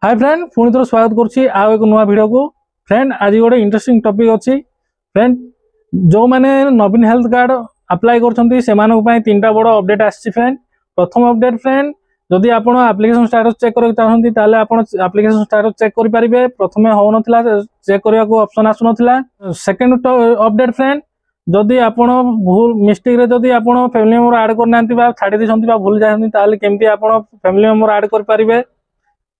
Hi friend पुणी थोड़ा स्वागत करुच्ची आउ एक नुआ वीडियो को। फ्रेंड आज गोटे इंटरेस्टिंग टॉपिक अच्छी। फ्रेंड जो मैंने नवीन हेल्थ कार्ड अप्लाई कर तीन बड़ अपडेट आसी। फ्रेंड प्रथम अपडेट फ्रेंड जदि आप एप्लिकेशन स्टेटस चेक करना चाहते ताले आप एप्लिकेशन स्टेटस चेक करेंगे। प्रथम हो ना चेक करने को ऑप्शन आसु ना। सेकेंड अपडेट फ्रेंड जदि आप भूल मिस्टेक रे जदि आप फैमिली मेंबर ऐड करना छाड़ी देते भूल जाती केमती आप फैमिली मेंबर ऐड करेंगे।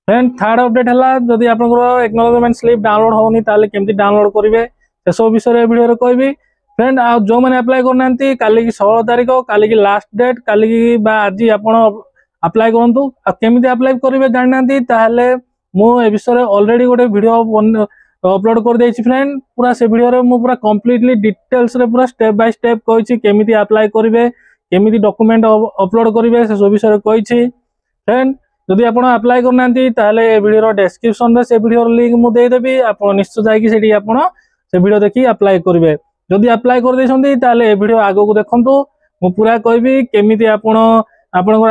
फ्रेंड थर्ड अपडेट है जदि आप एक्नॉलेजमेंट स्लिप डाउनलोड होनी ताले केमती डाउनलोड करेंगे से सब विषय वीडियो कहबी। फ्रेंड आ जो मैंने अप्लाई करना काली की 16 तारीख काली की लास्ट डेट काली की आज आप अप्लाई करूँ केमी अप्लाई करेंगे जानना मुझे विषय ऑलरेडी गोटे वीडियो अपलोड कर देछि। फ्रेंड पूरा से वीडियो मु पूरा कंप्लीटली डिटेल्स रे पूरा स्टेप बाय स्टेप कहिछि केमिति अप्लाई करेंगे केमिति डॉक्यूमेंट अपलोड करेंगे से सब विषय कहिछि। फ्रेंड जदि आप अप्लाई करना वीडियो डिस्क्रिप्शन रे से वीडियो लिंक मुझे देदेवी आप निश्चय जाकि आप वीडियो देखिए अप्लाई करेंगे। जदि अप्लाई कर देते वीडियो आगो को देखु मु पूरा कहबी केमिति आपन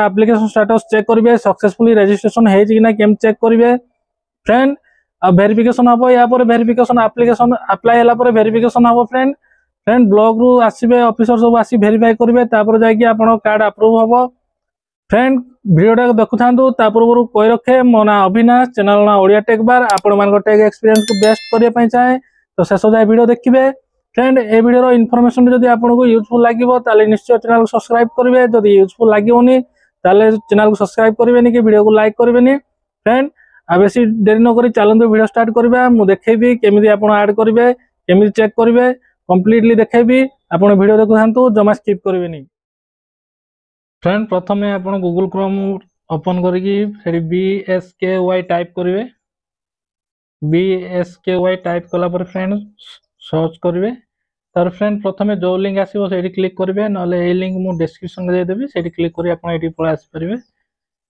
एप्लिकेशन स्टेटस चेक करेंगे सक्सेसफुली रजिस्ट्रेशन है केम चेक करेंगे। फ्रेंड वेरिफिकेशन हम या वेरिफिकेशन एप्लिकेशन अप्लाई है वेरिफिकेशन हम। फ्रेंड ब्लॉक रु आसबे ऑफिसर सब आसी वेरीफाई करेंगे जाकि आप कार्ड अप्रूव हम। फ्रेंड वीडियोटा देखु था पूर्व कही रखे मो ना अविनाश चैनल ना ओडिया टेक बार आपण मान टेक एक्सपीरियंस को बेस्ट करने चाहे तो शेष जाए वीडियो देखिए। फ्रेंड ए वीडियो इनफॉरमेशन जब आपको यूजफुल लगे निश्चय चैनल को सब्सक्राइब करेंगे। जब यूजफुल लगे चैनल को सब्सक्राइब करेंगे कि वीडियो को लाइक करेंगे। फ्रेंड आ बेसी देरी नक चलते वीडियो स्टार्ट करवा मुझे देखेबी केमी आप ऐड करेंगे केमी चेक करेंगे कंप्लीटली देखेबी आप वीडियो देखु था जमा स्किप करेंगे। फ्रेंड प्रथम आप गूगल क्रोम ओपन करी BSKY टाइप करेंगे। BSKY टाइप कला पर फ्रेंड सर्च करेंगे तार फ्रेंड प्रथम जो लिंक आसो से क्लिक करेंगे ना लिंक मुझे डिस्क्रिप्शन में देदेवी से क्लिक कर पलि आसपारे।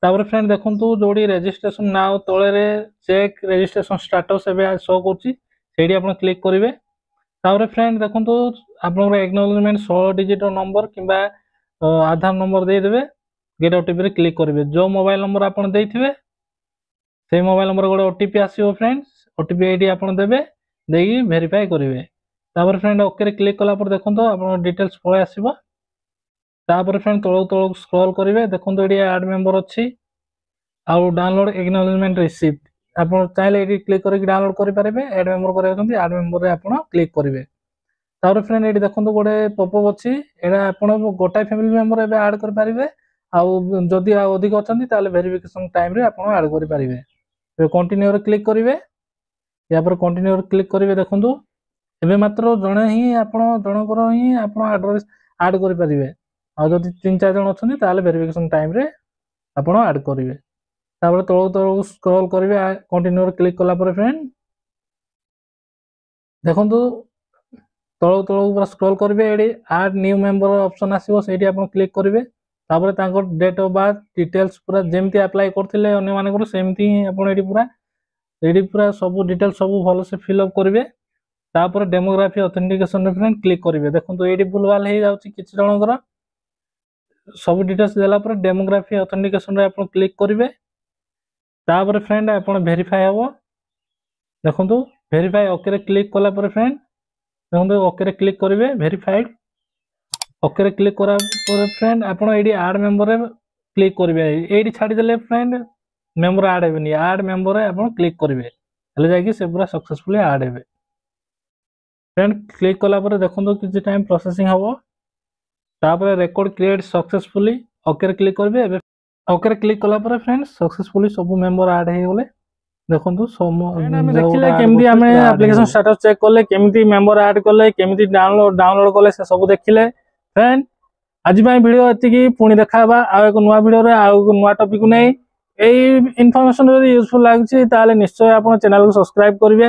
तापर फ्रेंड देखो जो रजिस्ट्रेशन नाउ तले चेक रजिस्ट्रेशन स्टेटस एवं शो कर क्लिक करेंगे। तापर फ्रेंड देखो आप एक्नॉलेजमेंट 16 डिजिट नंबर कि आधार नंबर देदेवे गेट ओटीपी क्लिक करेंगे। जो मोबाइल नंबर आप से मोबाइल नंबर गोटे ओटीपी आसो। फ्रेंड्स ओटीपी ये आप देवे देगी वेरीफाई करेंगे। तापर फ्रेंड ओके क्लिक कला देखो आप डिटेल्स पलि आसो। तापर फ्रेंड तलक तलक स्क्रॉल करेंगे देखो ये ऐड मेंबर अच्छी आउ डाउनलोड एक्नॉलेजमेंट रिसीप्ट आप चाहिए ये क्लिक करके डाउनलोड करेंगे। ऐड मेंबर कर ऐड मेंबर आप क्लिक करेंगे। तापर फ्रेंड ये देखो गोटे पॉपअप अच्छी यहाँ आप गोटाए फैमिली मेंबर एवं ऐड करेंगे आदि अधिक अच्छा वेरिफिकेशन टाइम रे आप ऐड करेंगे। कंटिन्यू क्लिक करेंगे या पर कंटिन्यू क्लिक करेंगे। देखो एवं मात्र जड़े ही आप जनकर ही आप एड्रेस ऐड करेंगे आदि 3-4 जन अच्छा वेरिफिकेशन टाइम रे आप ऐड करेंगे। तापर तलक तलक स्क्रॉल करेंगे कंटिन्यू क्लिक कला फ्रेंड देखो तलक तलक पूरा स्क्रॉल करेंगे ये ऐड न्यू मेंबर ऑप्शन आसो से क्लिक करेंगे। तापर डेट ऑफ बर्थ डिटेल्स पूरा जमती अप्लाई करते अन्य सेमती पूरा ये पूरा सब डिटेल्स सब भल से फिलअप करेंगे। तापर डेमोग्राफी ऑथेंटिकेशन फ्रेंड क्लिक करेंगे। देखो ये भूलभाल हो जाऊँगी किसी जनकर सब डिटेल्स देला डेमोग्राफी ऑथेंटिकेशन रे आप क्लिक करेंगे। तापर फ्रेंड आप वेरीफाई हम देखो वेरीफाई ओके क्लिक कला फ्रेंड देखो ओके क्लिक करेंगे वेरीफाइड ओके क्लिक करा फ्रेंड आप ऐड मेंबर क्लिक करेंगे। ये छाड़ीदे फ्रेंड मेंबर ऐड हेनी ऐड मेंबर आप क्लिक करेंगे जाकि से पूरा सक्सेसफुली ऐड हे। फ्रेंड क्लिक कला देखो किसी टाइम प्रोसेसिंग हम तापर record create successfully okay click करेंगे। ओके क्लिक कला फ्रेंड सक्सेसफुली सब मेंबर ऐड हो गले। देखो देखिले केमती आम एप्लिकेशन स्टेटस चेक कले केमती मेंबर ऐड कले केमती डाउनलोड कले से सब देखिले। फ्रेंड आज वीडियो एति पुणी देखा आउ एक नुआ वीडियो रे आउ नुआ टॉपिक नहीं यही इनफॉरमेशन यदि यूजफुल लगे निश्चय आप चैनल को सब्सक्राइब करेंगे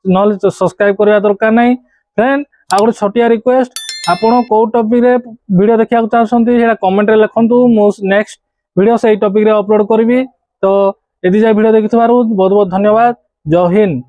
ना सब्सक्राइब करने दरकार नहीं। फ्रेंड आ गए छोटिया रिक्वेस्ट आपड़ कौ टॉपिक रे वीडियो देखा चाहते कमेंट रे लिखंतु मु नेक्स्ट वीडियो से टॉपिक रे अपलोड करी। तो यदि जाए वीडियो देखि बहुत बहुत धन्यवाद। जय हिंद।